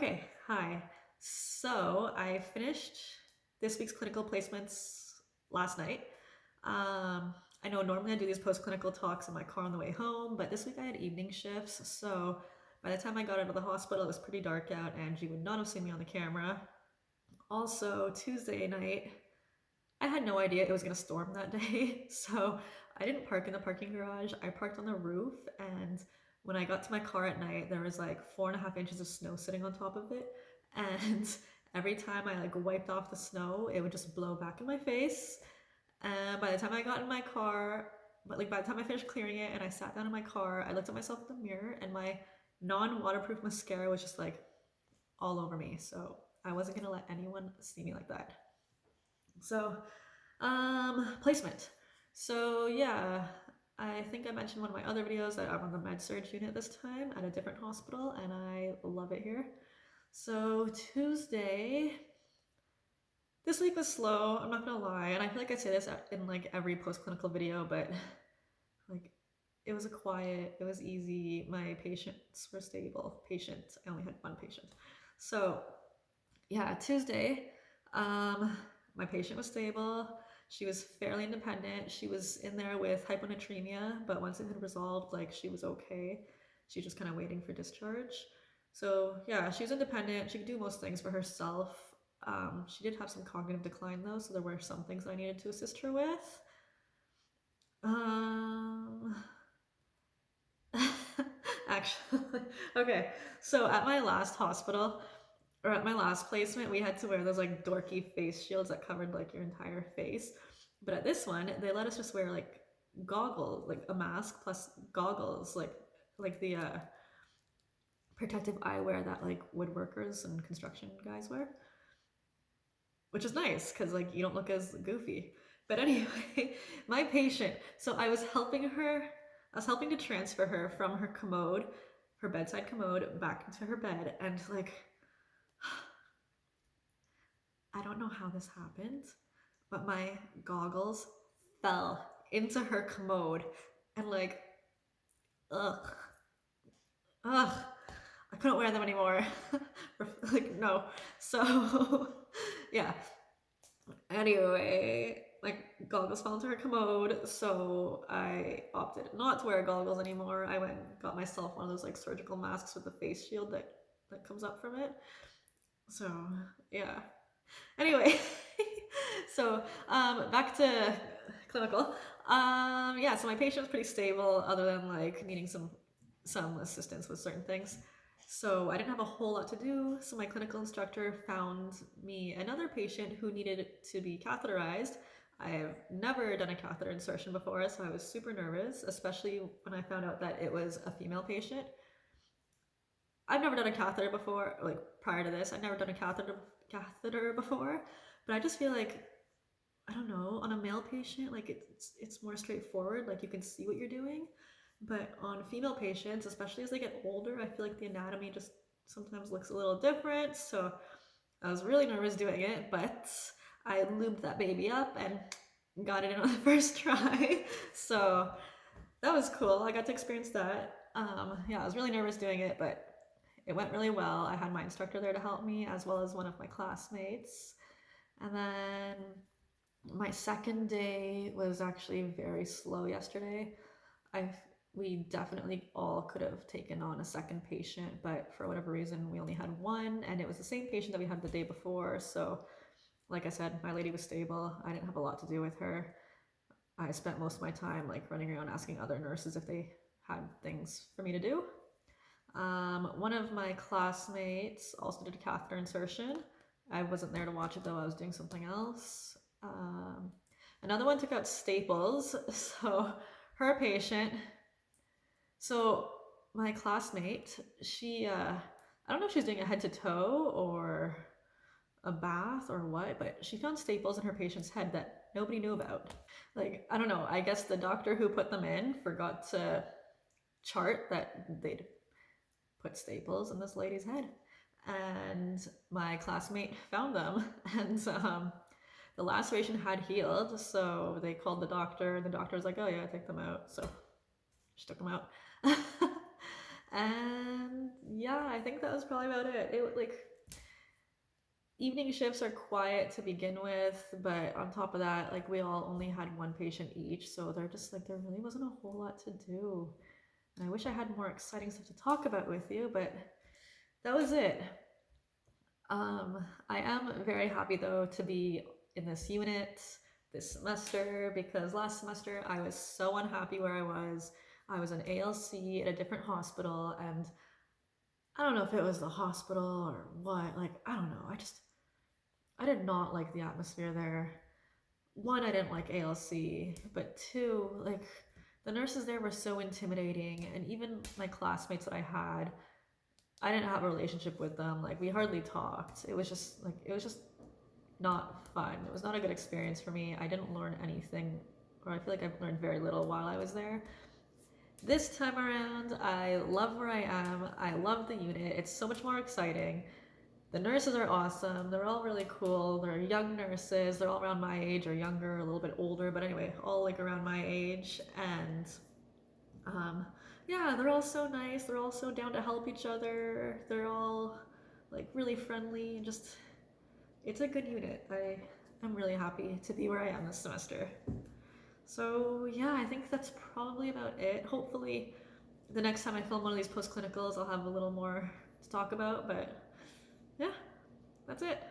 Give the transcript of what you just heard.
Okay, hi. So I finished this week's clinical placements last night. I know normally I do these post-clinical talks in my car on the way home, but this week I had evening shifts, so by the time I got out of the hospital, it was pretty dark out and you would not have seen me on the camera. Also, Tuesday night, I had no idea it was gonna storm that day, so I didn't park in the parking garage. I parked on the roof, and when I got to my car at night, there was like 4.5 inches of snow sitting on top of it. And every time I like wiped off the snow, it would just blow back in my face. And by the time I got in my car, but like by the time I finished clearing it and I sat down in my car, I looked at myself in the mirror and my non-waterproof mascara was just like all over me. So I wasn't gonna let anyone see me like that. So placement. So yeah, I think I mentioned in one of my other videos that I'm on the MedSurg unit this time at a different hospital, and I love it here. So Tuesday, this week was slow, I'm not gonna lie, and I feel like I say this in like every post-clinical video, but like it was it was easy, my patients were stable. I only had one patient. So yeah, Tuesday, um, my patient was stable. She was fairly independent. She was in there with hyponatremia, but once it had resolved, like she was okay. She was just kind of waiting for discharge. So yeah, she was independent. She could do most things for herself. She did have some cognitive decline though, so there were some things I needed to assist her with. Um, actually, okay. So at my last hospital, or at my last placement, we had to wear those like dorky face shields that covered like your entire face. But at this one, they let us just wear like goggles, like a mask plus goggles, like the protective eyewear that like woodworkers and construction guys wear, which is nice because like you don't look as goofy. But anyway, my patient. So I was helping to transfer her from her commode, her bedside commode, back into her bed, and like I don't know how this happened, but my goggles fell into her commode and like, ugh, ugh, I couldn't wear them anymore. Like, no. So, yeah. Anyway, like goggles fell into her commode, so I opted not to wear goggles anymore. I went and got myself one of those like surgical masks with the face shield that comes up from it. So, yeah. Anyway, so back to clinical. Yeah, so my patient was pretty stable, other than like needing some assistance with certain things. So I didn't have a whole lot to do. So my clinical instructor found me another patient who needed to be catheterized. I've never done a catheter insertion before, so I was super nervous, especially when I found out that it was a female patient. I've never done a catheter before, like prior to this, I've never done a catheter before, but I just feel like I don't know, on a male patient, like it's more straightforward, like you can see what you're doing. But on female patients, especially as they get older, I feel like the anatomy just sometimes looks a little different. So I was really nervous doing it, but I lubed that baby up and got it in on the first try. So that was cool. I got to experience that. Yeah, I was really nervous doing it, but it went really well. I had my instructor there to help me, as well as one of my classmates. And then my second day was actually very slow yesterday. I We definitely all could have taken on a second patient, but for whatever reason we only had one, and it was the same patient that we had the day before. So like I said, my lady was stable. I didn't have a lot to do with her. I spent most of my time like running around asking other nurses if they had things for me to do. One of my classmates also did a catheter insertion. I wasn't there to watch it though, I was doing something else. Another one took out staples. So her patient, so my classmate, I don't know if she's doing a head to toe or a bath or what, but she found staples in her patient's head that nobody knew about. Like, I don't know, I guess the doctor who put them in forgot to chart that they'd put staples in this lady's head. And my classmate found them, and the laceration had healed, so they called the doctor. The doctor was like, "Oh yeah, take them out." So she took them out. And yeah, I think that was probably about it. Like evening shifts are quiet to begin with, but on top of that, like we all only had one patient each, so they're just like there really wasn't a whole lot to do. And I wish I had more exciting stuff to talk about with you, but that was it. I am very happy though to be in this unit this semester because last semester I was so unhappy where I was. I was an ALC at a different hospital, and I don't know if it was the hospital or what. Like, I don't know. I did not like the atmosphere there. One, I didn't like ALC, but two, like, the nurses there were so intimidating, and even my classmates that I had, I didn't have a relationship with them. Like, we hardly talked. It was just not fun. It was not a good experience for me. I didn't learn anything, or I feel like I've learned very little while I was there. This time around, I love where I am. I love the unit. It's so much more exciting. The nurses are awesome. They're all really cool. They're young nurses. They're all around my age or younger, a little bit older, but anyway, all like around my age. And um, yeah, they're all so nice. They're all so down to help each other. They're all like really friendly and just it's a good unit. I'm really happy to be where I am this semester. So yeah, I think that's probably about it. Hopefully, the next time I film one of these post clinicals, I'll have a little more to talk about. But yeah, that's it.